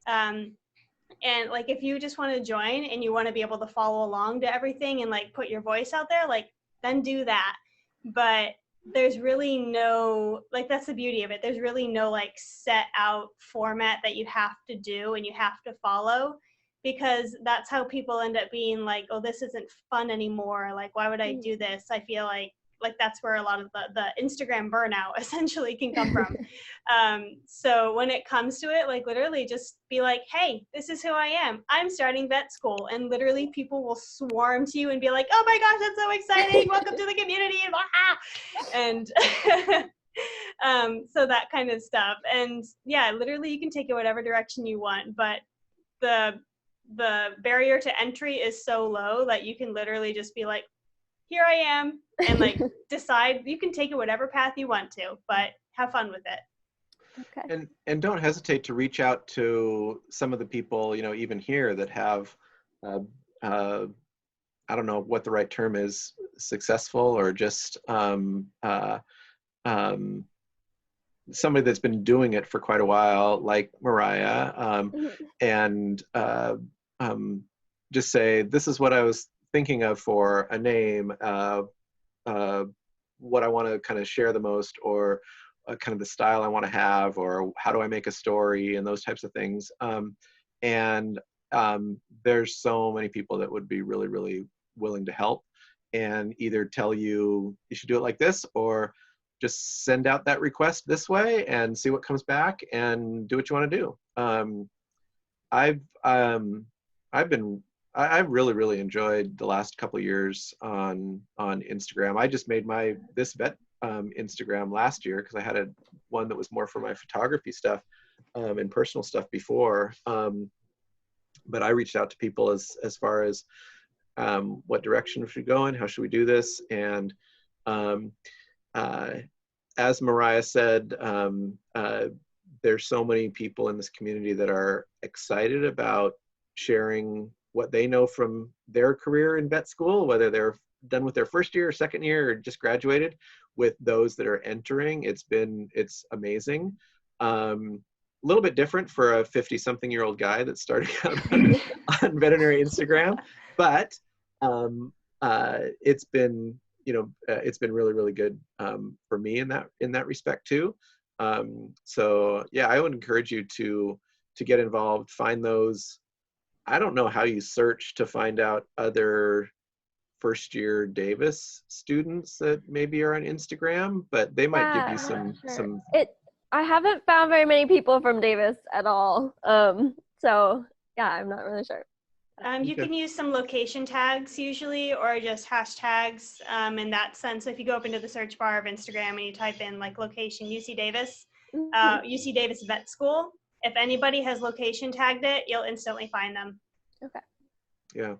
And like if you just want to join and you want to be able to follow along to everything and like put your voice out there, like then do that. But there's really no, like that's the beauty of it, there's really no like set out format that you have to do and you have to follow, because that's how people end up being like, oh, this isn't fun anymore, like why would I do this? I feel like that's where a lot of the Instagram burnout essentially can come from. So when it comes to it, like literally just be like, hey, this is who I am. I'm starting vet school. And literally people will swarm to you and be like, oh my gosh, that's so exciting. Welcome to the community. And so that kind of stuff. And yeah, literally you can take it whatever direction you want, but the barrier to entry is so low that you can literally just be like, here I am, and like decide, you can take it whatever path you want to, but have fun with it. Okay. And don't hesitate to reach out to some of the people, you know, even here that have, I don't know what the right term is, successful or just somebody that's been doing it for quite a while, like Mariah, and just say, this is what I was thinking of for a name, what I want to kind of share the most, or kind of the style I want to have, or how do I make a story, and those types of things. There's so many people that would be really, really willing to help and either tell you you should do it like this, or just send out that request this way and see what comes back and do what you want to do. I've really, really enjoyed the last couple of years on Instagram. I just made this vet Instagram last year because I had one that was more for my photography stuff and personal stuff before. But I reached out to people as far as what direction should we go in, how should we do this, and as Mariah said, there's so many people in this community that are excited about sharing what they know from their career in vet school, whether they're done with their first year or second year or just graduated, with those that are entering. It's amazing. A little bit different for a 50-something-year-old guy that's starting out on veterinary Instagram, but it's been, it's been really, really good for me in that respect too. So yeah, I would encourage you to get involved, find those. I don't know how you search to find out other first-year Davis students that maybe are on Instagram, but they might give you some. I haven't found very many people from Davis at all. So yeah, I'm not really sure. You can use some location tags usually, or just hashtags in that sense. So if you go up into the search bar of Instagram and you type in like location UC Davis, UC Davis Vet School, if anybody has location tagged it, you'll instantly find them. Okay. Yeah,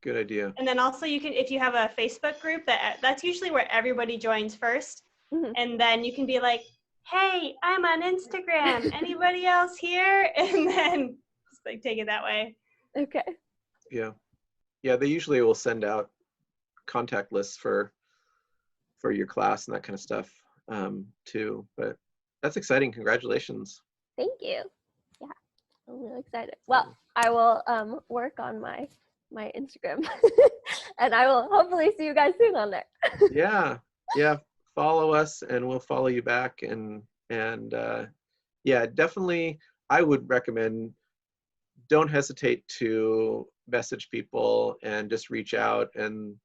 good idea. And then also you can, if you have a Facebook group, that's usually where everybody joins first. And then you can be like, hey, I'm on Instagram. Anybody else here? And then just like take it that way. Okay. Yeah. Yeah, they usually will send out contact lists for your class and that kind of stuff too. But that's exciting. Congratulations. Thank you. Yeah, I'm really excited. Well, I will work on my Instagram and I will hopefully see you guys soon on there. Yeah, follow us and we'll follow you back, and yeah, definitely I would recommend, don't hesitate to message people and just reach out and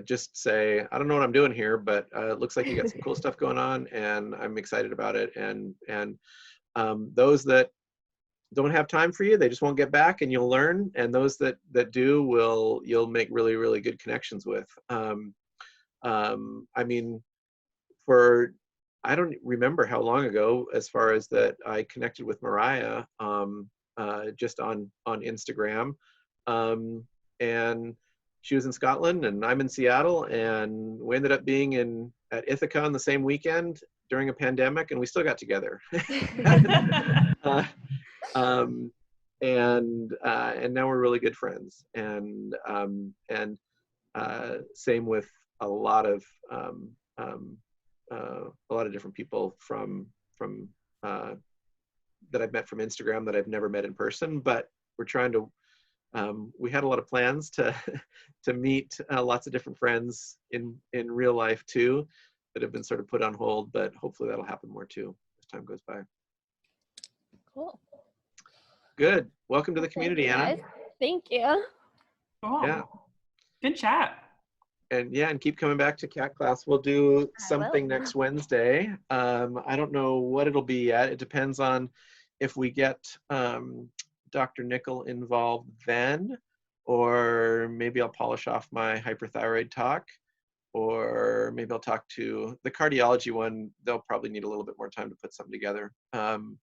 just say, I don't know what I'm doing here, but it looks like you got some cool stuff going on and I'm excited about it. And those that don't have time for you, they just won't get back, and you'll learn. And those that do, you'll make really, really good connections with. I mean, I don't remember how long ago, as far as that, I connected with Mariah just on Instagram, and she was in Scotland and I'm in Seattle, and we ended up being at Ithaca on the same weekend during a pandemic, and we still got together. And now we're really good friends, and same with a lot of different people from that I've met from Instagram that I've never met in person, but we're trying to we had a lot of plans to meet lots of different friends in real life too, that have been sort of put on hold, but hopefully that'll happen more too as time goes by. Cool. Good. Welcome to the community, Anna. Thank you. Cool. Yeah. Good chat. And keep coming back to cat class. We'll do something next Wednesday. I don't know what it'll be yet. It depends on if we get Dr. Nickel involved then, or maybe I'll polish off my hyperthyroid talk, or maybe I'll talk to the cardiology one. They'll probably need a little bit more time to put something together. So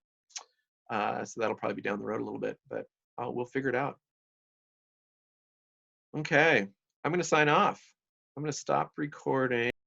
that'll probably be down the road a little bit, but we'll figure it out. Okay, I'm going to sign off. I'm going to stop recording.